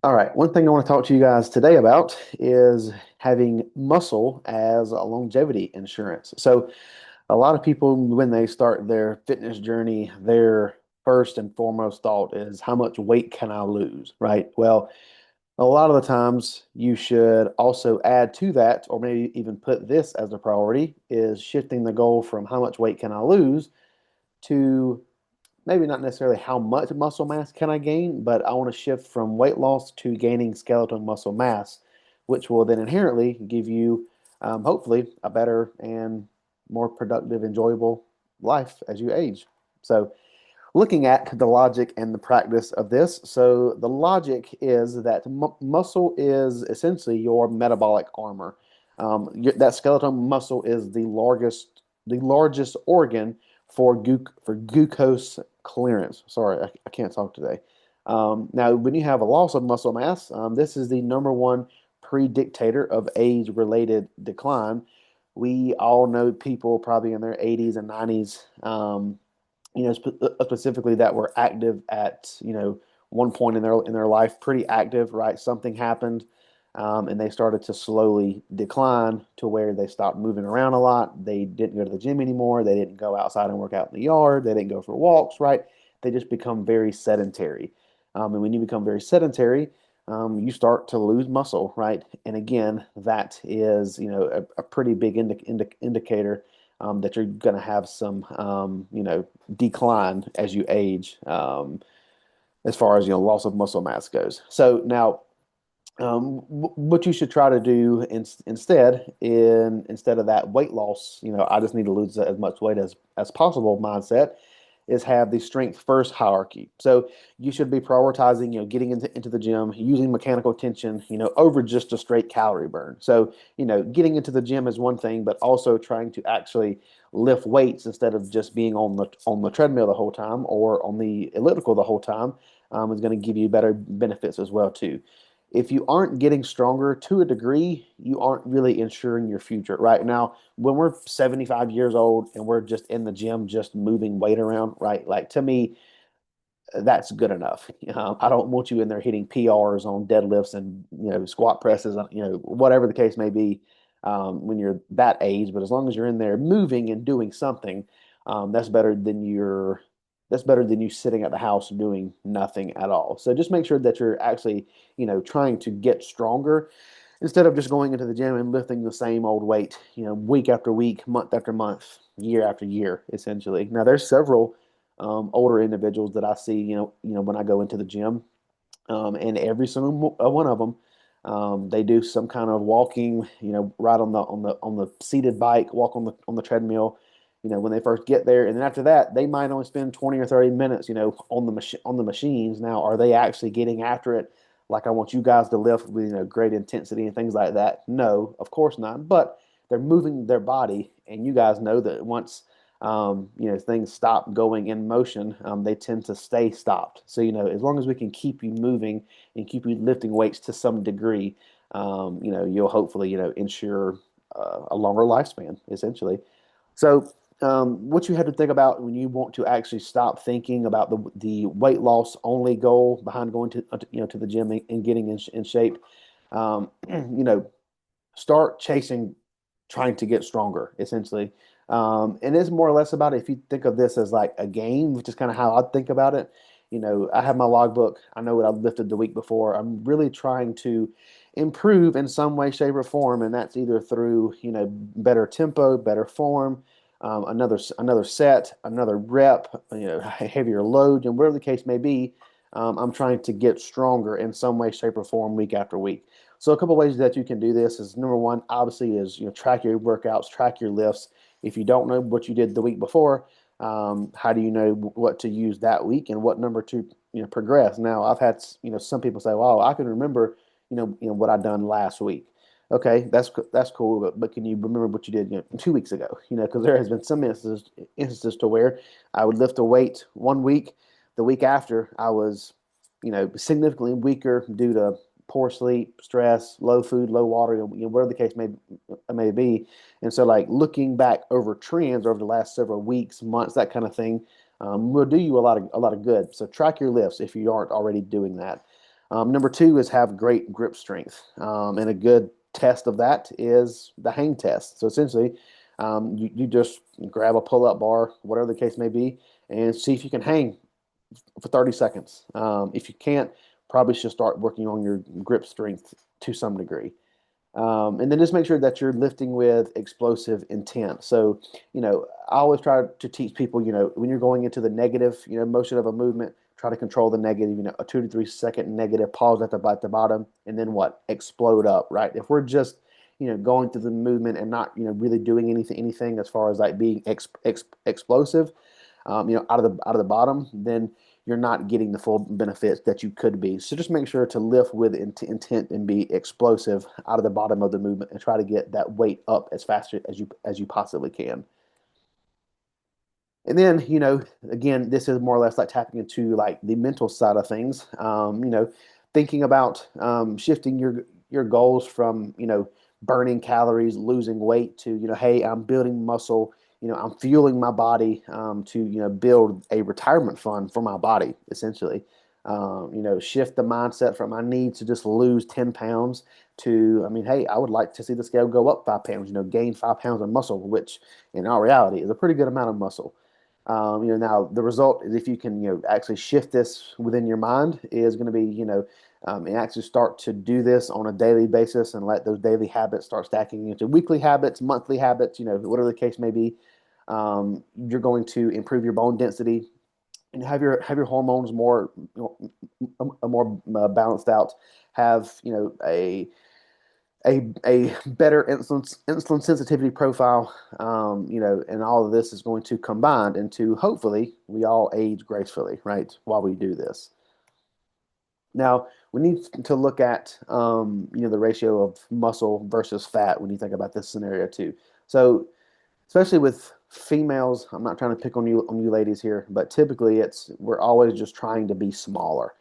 All right, one thing I want to talk to you guys today about is having muscle as a longevity insurance. So, a lot of people, when they start their fitness journey, their first and foremost thought is, how much weight can I lose, right? Well, a lot of the times you should also add to that, or maybe even put this as a priority, is shifting the goal from how much weight can I lose to maybe not necessarily how much muscle mass can I gain, but I want to shift from weight loss to gaining skeletal muscle mass, which will then inherently give you, hopefully, a better and more productive, enjoyable life as you age. So, looking at the logic and the practice of this, so the logic is that muscle is essentially your metabolic armor. That skeletal muscle is the largest organ for glucose clearance. Sorry, I can't talk today. Now, when you have a loss of muscle mass, this is the number one predictor of age-related decline. We all know people probably in their 80s and 90s, specifically that were active at, one point in their life, pretty active, right? Something happened, and they started to slowly decline to where they stopped moving around a lot. They didn't go to the gym anymore. They didn't go outside and work out in the yard. They didn't go for walks, right? They just become very sedentary. And when you become very sedentary, you start to lose muscle, right? And again, that is, a pretty big indicator that you're going to have some, decline as you age, as far as, loss of muscle mass goes. So now, what you should try to do instead of that weight loss, I just need to lose as much weight as possible mindset, is have the strength first hierarchy. So you should be prioritizing, getting into the gym, using mechanical tension, over just a straight calorie burn. So, getting into the gym is one thing, but also trying to actually lift weights instead of just being on the treadmill the whole time or on the elliptical the whole time, is going to give you better benefits as well too. If you aren't getting stronger to a degree, you aren't really ensuring your future. Right now, when we're 75 years old and we're just in the gym, just moving weight around, right? Like, to me, that's good enough. I don't want you in there hitting PRs on deadlifts and, squat presses, whatever the case may be, when you're that age. But as long as you're in there moving and doing something, that's better than you sitting at the house doing nothing at all. So just make sure that you're actually, trying to get stronger instead of just going into the gym and lifting the same old weight, week after week, month after month, year after year, essentially. Now, there's several older individuals that I see, when I go into the gym, and every single one of them, they do some kind of walking, right on the seated bike, walk on the treadmill, when they first get there, and then after that, they might only spend 20 or 30 minutes, on the machines. Now, are they actually getting after it? Like I want you guys to lift with, great intensity and things like that. No, of course not. But they're moving their body, and you guys know that once things stop going in motion, they tend to stay stopped. So, as long as we can keep you moving and keep you lifting weights to some degree, you'll hopefully, ensure a longer lifespan, essentially. So, what you have to think about when you want to actually stop thinking about the weight loss only goal behind going to the gym and getting in shape, you know, start chasing trying to get stronger, essentially. And it's more or less about, if you think of this as like a game, which is kind of how I think about it. I have my logbook. I know what I've lifted the week before. I'm really trying to improve in some way, shape, or form, and that's either through better tempo, better form, another set, another rep, heavier load, and whatever the case may be. I'm trying to get stronger in some way, shape, or form week after week. So a couple ways that you can do this is, number one, obviously, is track your workouts, track your lifts. If you don't know what you did the week before, how do you know what to use that week and what number to progress? Now, I've had some people say, "Wow, I can remember what I done last week." Okay, that's cool, but can you remember what you did 2 weeks ago? Because there has been some instances to where I would lift a weight one week, the week after I was significantly weaker due to poor sleep, stress, low food, low water, whatever the case may be. And so, like, looking back over trends over the last several weeks, months, that kind of thing, will do you a lot of good. So track your lifts if you aren't already doing that. Number two is have great grip strength. And a good test of that is the hang test. So essentially, you just grab a pull-up bar, whatever the case may be, and see if you can hang for 30 seconds. If you can't, probably should start working on your grip strength to some degree. And then just make sure that you're lifting with explosive intent. So, I always try to teach people, when you're going into the negative, motion of a movement, try to control the negative, a 2 to 3 second negative, pause at the bottom, and then what? Explode up, right? If we're just, going through the movement and not, really doing anything as far as like being explosive, out of the bottom, then you're not getting the full benefits that you could be. So just make sure to lift with intent and be explosive out of the bottom of the movement and try to get that weight up as fast as you possibly can. And then, again, this is more or less like tapping into like the mental side of things. Thinking about shifting your goals from, burning calories, losing weight to, hey, I'm building muscle. I'm fueling my body to, build a retirement fund for my body, essentially. Shift the mindset from I need to just lose 10 pounds to, I mean, hey, I would like to see the scale go up 5 pounds, gain 5 pounds of muscle, which in our reality is a pretty good amount of muscle. Now the result is if you can, actually shift this within your mind is going to be, and actually start to do this on a daily basis and let those daily habits start stacking into weekly habits, monthly habits, whatever the case may be. You're going to improve your bone density and have your hormones more balanced out. Have a better insulin sensitivity profile, and all of this is going to combine into hopefully we all age gracefully, right? While we do this. Now we need to look at the ratio of muscle versus fat when you think about this scenario too. So especially with females, I'm not trying to pick on you ladies here, but typically we're always just trying to be smaller.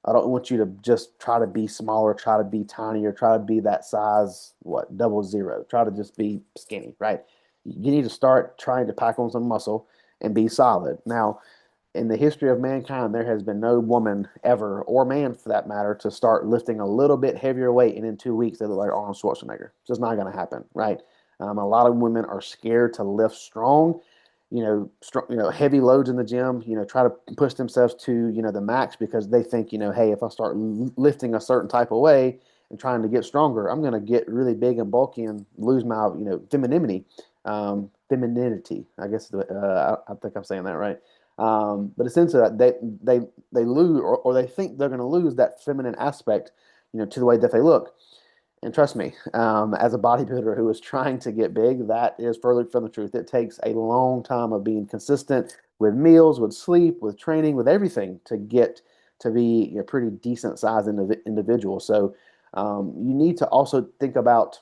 I don't want you to just try to be smaller, try to be tinier, try to be that size, what, double zero. Try to just be skinny, right? You need to start trying to pack on some muscle and be solid. Now, in the history of mankind, there has been no woman ever, or man for that matter, to start lifting a little bit heavier weight and in 2 weeks they look like Arnold Schwarzenegger. It's just not going to happen, right? A lot of women are scared to lift strong, heavy loads in the gym, try to push themselves to, the max because they think, hey, if I start lifting a certain type of way and trying to get stronger, I'm going to get really big and bulky and lose my, femininity, I guess. I think I'm saying that right. But essentially, they lose or they think they're going to lose that feminine aspect, to the way that they look. And trust me, as a bodybuilder who is trying to get big, that is further from the truth. It takes a long time of being consistent with meals, with sleep, with training, with everything to get to be a pretty decent sized individual. So you need to also think about,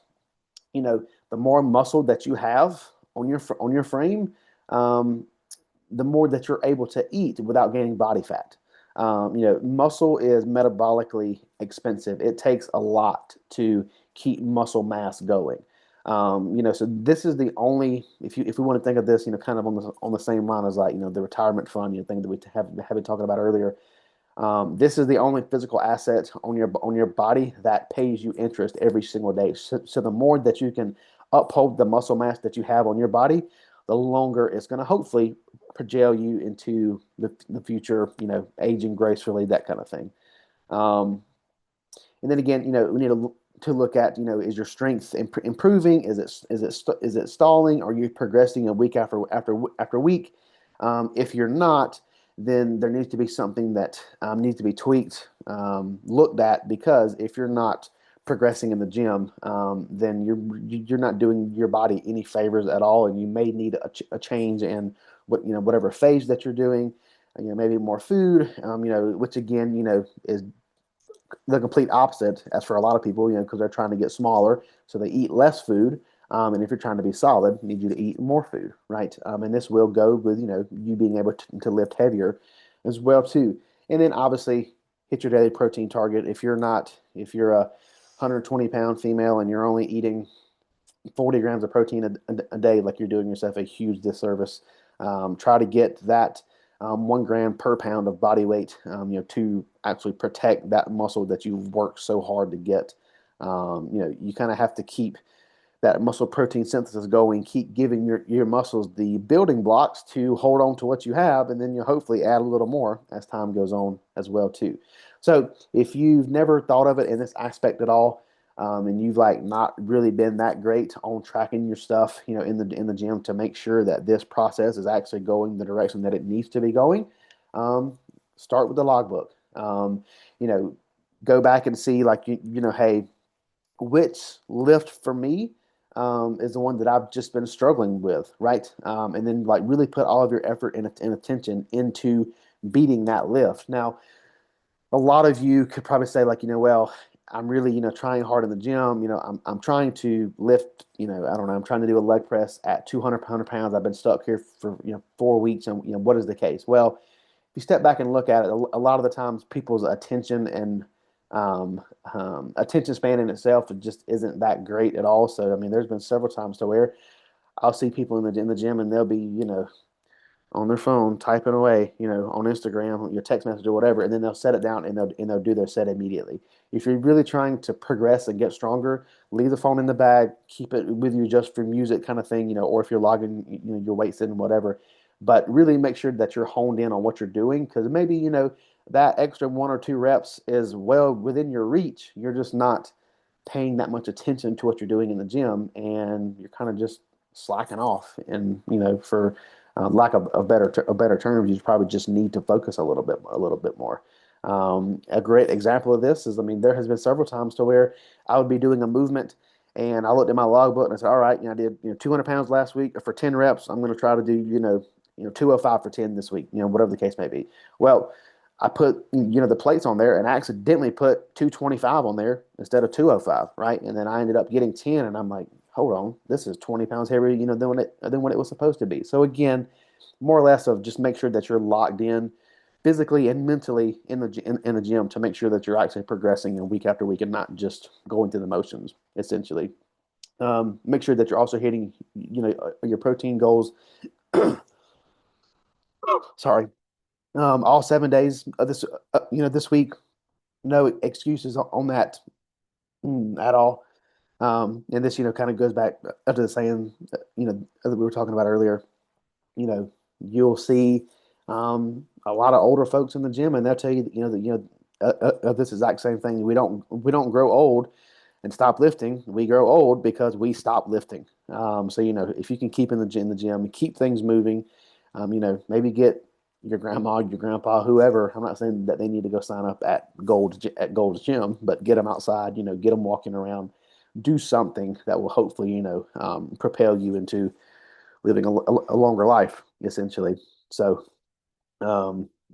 the more muscle that you have on your frame, the more that you're able to eat without gaining body fat. Muscle is metabolically expensive. It takes a lot to keep muscle mass going. So this is the only, if we want to think of this, kind of on the same line as like, the retirement fund, thing that we have been talking about earlier. This is the only physical asset on your body that pays you interest every single day. So the more that you can uphold the muscle mass that you have on your body, the longer it's going to hopefully project you into the future, aging gracefully, that kind of thing. Um, and then again, we need to look at, is your strength improving? Is it stalling? Are you progressing a week after week? If you're not, then there needs to be something that needs to be tweaked, looked at, because if you're not progressing in the gym, then you're not doing your body any favors at all, and you may need a change in whatever phase that you're doing. Maybe more food, which again, is the complete opposite as for a lot of people, because they're trying to get smaller, so they eat less food. And if you're trying to be solid, you need you to eat more food, right? And this will go with, you being able to lift heavier as well too. And then obviously hit your daily protein target. If you're a 120-pound female and you're only eating 40 grams of protein a day, like you're doing yourself a huge disservice. Try to get that 1 gram per pound of body weight, to actually protect that muscle that you've worked so hard to get. You kind of have to keep that muscle protein synthesis going, keep giving your muscles the building blocks to hold on to what you have, and then you'll hopefully add a little more as time goes on as well too. So if you've never thought of it in this aspect at all, and you've like not really been that great on tracking your stuff, in the gym to make sure that this process is actually going the direction that it needs to be going, start with the logbook. You know, go back and see like hey, which lift for me is the one that I've just been struggling with, right? And then like really put all of your effort and attention into beating that lift. Now, a lot of you could probably say like, well, I'm really, trying hard in the gym. I'm trying to lift, I don't know, I'm trying to do a leg press at 200 pounds. I've been stuck here for, 4 weeks. And, what is the case? Well, if you step back and look at it, a lot of the times people's attention and attention span in itself just isn't that great at all. So, I mean, there's been several times to where I'll see people in the gym and they'll be, on their phone typing away, on Instagram, your text message or whatever, and then they'll set it down and they'll do their set immediately. If you're really trying to progress and get stronger, leave the phone in the bag, keep it with you just for music kind of thing, or if you're logging, your weights in whatever. But really make sure that you're honed in on what you're doing because maybe, that extra 1 or 2 reps is well within your reach. You're just not paying that much attention to what you're doing in the gym and you're kind of just slacking off. And, for lack of a better terms, you probably just need to focus a little bit more. A great example of this is, I mean, there has been several times to where I would be doing a movement and I looked at my logbook and I said, all right, I did 200 pounds last week for 10 reps. I'm going to try to do 205 for 10 this week, whatever the case may be. Well, I put the plates on there and I accidentally put 225 on there instead of 205, right? And then I ended up getting 10 and I'm like, hold on, this is 20 pounds heavier, than what it was supposed to be. So again, more or less of just make sure that you're locked in physically and mentally in the gym to make sure that you're actually progressing week after week and not just going through the motions essentially. Make sure that you're also hitting your protein goals. Sorry, all 7 days of this week. No excuses on that at all. And this kind of goes back up to the saying that we were talking about earlier. You'll see a lot of older folks in the gym, and they'll tell you this exact same thing. We don't grow old and stop lifting. We grow old because we stop lifting. So if you can keep in the gym, keep things moving. Maybe get your grandma, your grandpa, whoever. I'm not saying that they need to go sign up at Gold's Gym, but get them outside. Get them walking around. Do something that will hopefully propel you into living a longer life, essentially. So,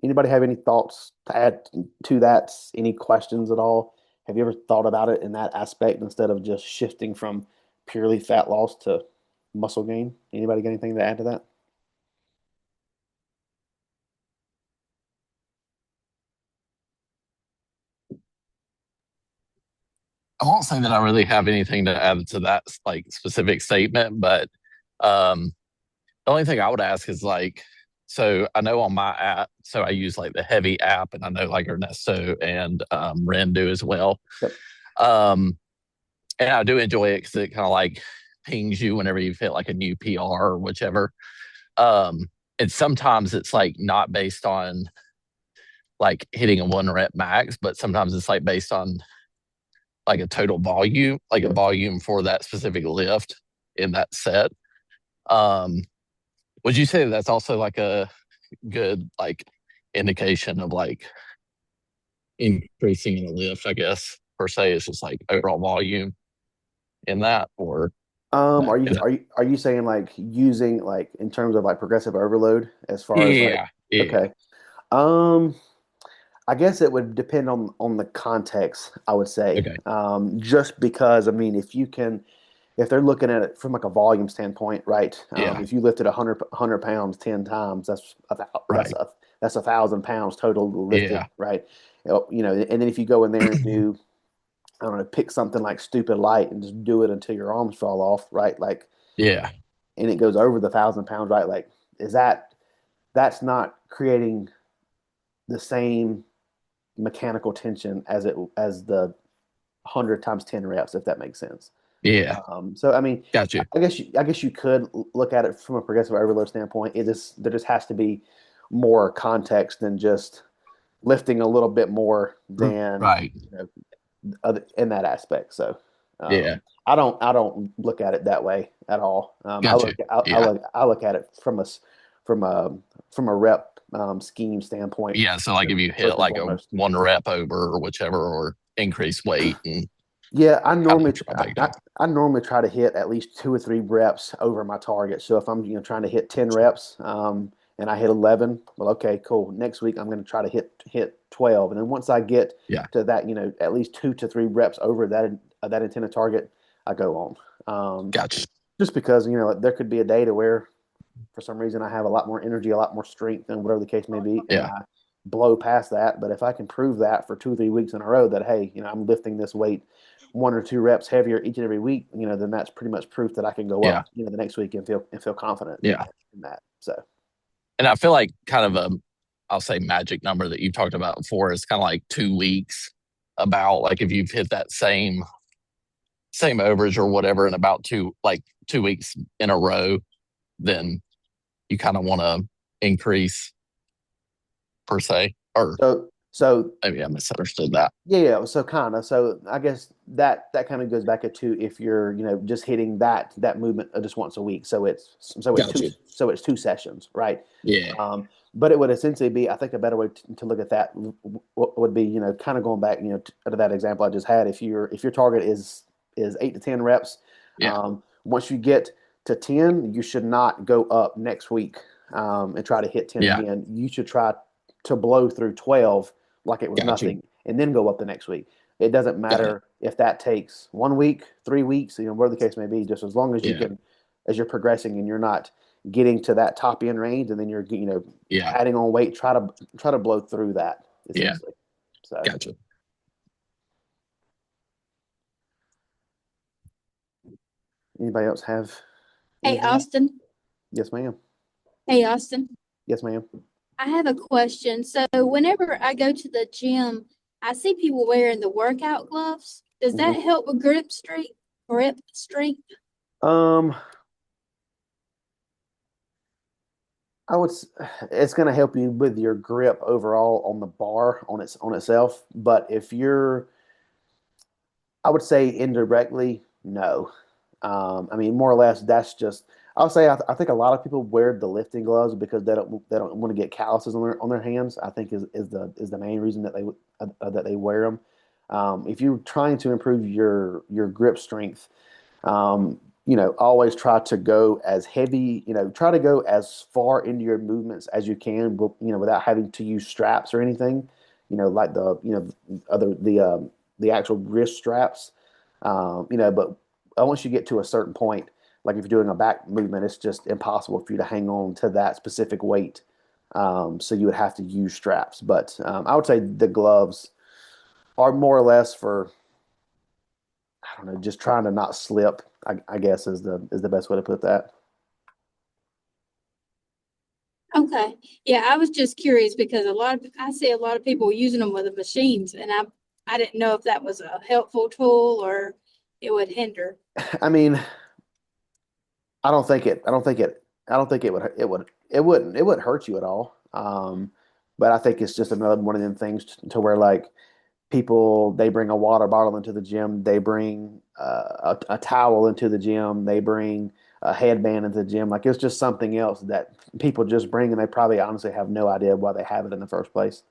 anybody have any thoughts to add to that? Any questions at all? Have you ever thought about it in that aspect instead of just shifting from purely fat loss to muscle gain? Anybody got anything to add to that? I won't say that I really have anything to add to that like specific statement, but um, the only thing I would ask is like, so I know on my app, so I use like the Heavy app, and I know like Ernesto and Ren do as well. Yep. Um, and I do enjoy it because it kind of like pings you whenever you've hit like a new PR or whichever. Um, and sometimes it's like not based on like hitting a 1 rep max, but sometimes it's like based on like a total volume, like a Yep. volume for that specific lift in that set. Um, would you say that's also like a good like indication of like increasing in a lift? I guess per se, it's just like overall volume in that, or Are you are you are you saying like using like in terms of like progressive overload as far as like yeah, yeah, okay. Um, I guess it would depend on the context, I would say. okay, Just because I mean, if they're looking at it from like a volume standpoint, right? yeah, If you lifted 100 pounds 10 times, that's right, that's 1,000 pounds total lifted, yeah, right? And then if you go in there and do, I don't know, pick something like stupid light and just do it until your arms fall off, right? Like, yeah, and it goes over the 1,000 pounds, right? Like, is that's not creating the same mechanical tension as the 100 times 10 reps, if that makes sense. Yeah. So I mean, Got you. I guess you could look at it from a progressive overload standpoint. There just has to be more context than just lifting a little bit more than Right. in that aspect. So Yeah. I don't look at it that way at all. Got you. Yeah. I look at it from a from a rep scheme standpoint Yeah. So like if you hit first and like a foremost. one rep over or whichever, or increase weight and Yeah, kind of try to break down. I normally try to hit at least 2 or 3 reps over my target. So if I'm trying to hit 10 reps, and I hit 11, well, okay, cool. Next week I'm going to try to hit 12, and then once I get Yeah. to that, at least 2 to 3 reps over that intended target, I go on. Gotcha. Just because there could be a day to where for some reason I have a lot more energy, a lot more strength, and whatever the case may be, and Yeah. I blow past that. But if I can prove that for 2 or 3 weeks in a row that hey, I'm lifting this weight 1 or 2 reps heavier each and every week, then that's pretty much proof that I can go Yeah. up, the next week and feel confident Yeah. in that. So And I feel like kind of I'll say magic number that you talked about before is kind of like 2 weeks. About like if you've hit that same overage or whatever in about 2 weeks in a row, then you kind of want to increase per se. Or so maybe I misunderstood that. yeah. So kind of. So I guess that kind of goes back to if you're just hitting that movement just once a week. So it's Got two you. so it's 2 sessions, right? Yeah. But it would essentially be, I think, a better way to look at that would be, kind of going back, to that example I just had. If your target is 8 to 10 reps, Yeah. once you get to 10, you should not go up next week and try to hit 10 Yeah. again. You should try to blow through 12 like it was Got you. nothing, and then go up the next week. It doesn't Got it. matter if that takes 1 week, 3 weeks, whatever the case may be, just as long as you Yeah. can, as you're progressing and you're not getting to that top end range, and then you're Yeah. adding on weight, try to blow through that Yeah. essentially. So Gotcha. anybody else have Hey, anything? Austin. Yes, ma'am. Hey, Austin. Yes, ma'am. I have a question. So, whenever I go to the gym, I see people wearing the workout gloves. Does that Mhm. help with grip strength? Grip strength? Um, I would. It's going to help you with your grip overall on the bar on itself. But if you're, I would say indirectly, no. I mean, more or less, that's just. I'll say I think a lot of people wear the lifting gloves because they don't want to get calluses on their hands. I think is the main reason that they wear them. If you're trying to improve your grip strength, always try to go as heavy, try to go as far into your movements as you can, without having to use straps or anything, like the actual wrist straps, but once you get to a certain point, like if you're doing a back movement, it's just impossible for you to hang on to that specific weight. So you would have to use straps, but I would say the gloves are more or less for, I don't know, just trying to not slip. I guess is the best way to put that. Okay. Yeah, I was just curious because I see a lot of people using them with the machines, and I didn't know if that was a helpful tool or it would hinder. I mean, I don't think it. I don't think it. I don't think it would. It wouldn't hurt you at all. But I think it's just another one of them things to where like people they bring a water bottle into the gym, they bring a towel into the gym, they bring a headband into the gym. Like it's just something else that people just bring, and they probably honestly have no idea why they have it in the first place.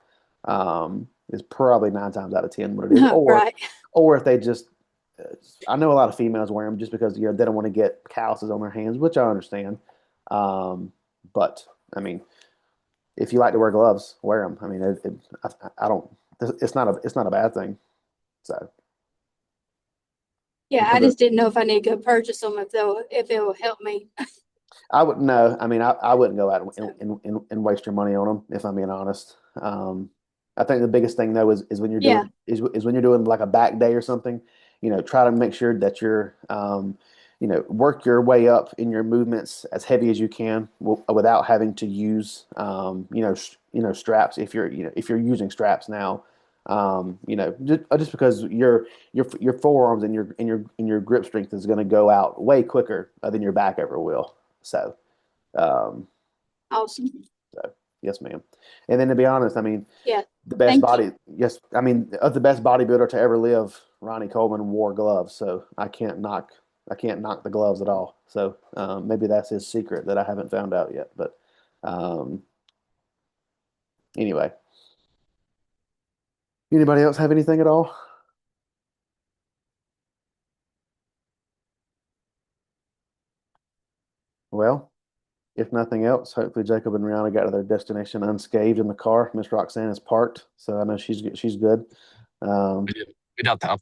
It's probably 9 times out of 10 what it is, Right. or if they just. I know a lot of females wear them just because they don't want to get calluses on their hands, which I understand. But I mean, if you like to wear gloves, wear them. I mean, I don't. It's not a bad thing. So Yeah, I whether just didn't know if I need to go purchase them if it will help me. I would no, I mean, I wouldn't go out So, and waste your money on them if I'm being honest. I think the biggest thing though is when you're yeah. doing is when you're doing like a back day or something. Try to make sure that work your way up in your movements as heavy as you can without having to use, straps if you're using straps now. Just because your forearms and your grip strength is going to go out way quicker than your back ever will. So, um, Awesome. so yes, ma'am. And then to be honest, I mean, Yeah. the best Thank you. body, yes, I mean, of the best bodybuilder to ever live, Ronnie Coleman wore gloves, so I can't knock the gloves at all. So maybe that's his secret that I haven't found out yet. But um, anyway, anybody else have anything at all? Well, if nothing else, hopefully Jacob and Rihanna got to their destination unscathed in the car. Miss Roxanne is parked, so I know she's good. Um, We did. We don't know.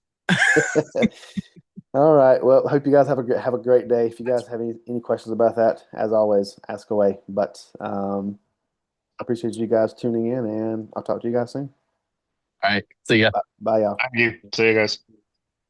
all right. Well, hope you guys have a great day. If you guys have any questions about that, as always, ask away. But I appreciate you guys tuning in, and I'll talk to you guys soon. All right. See ya. Bye, y'all. Thank you. See you guys.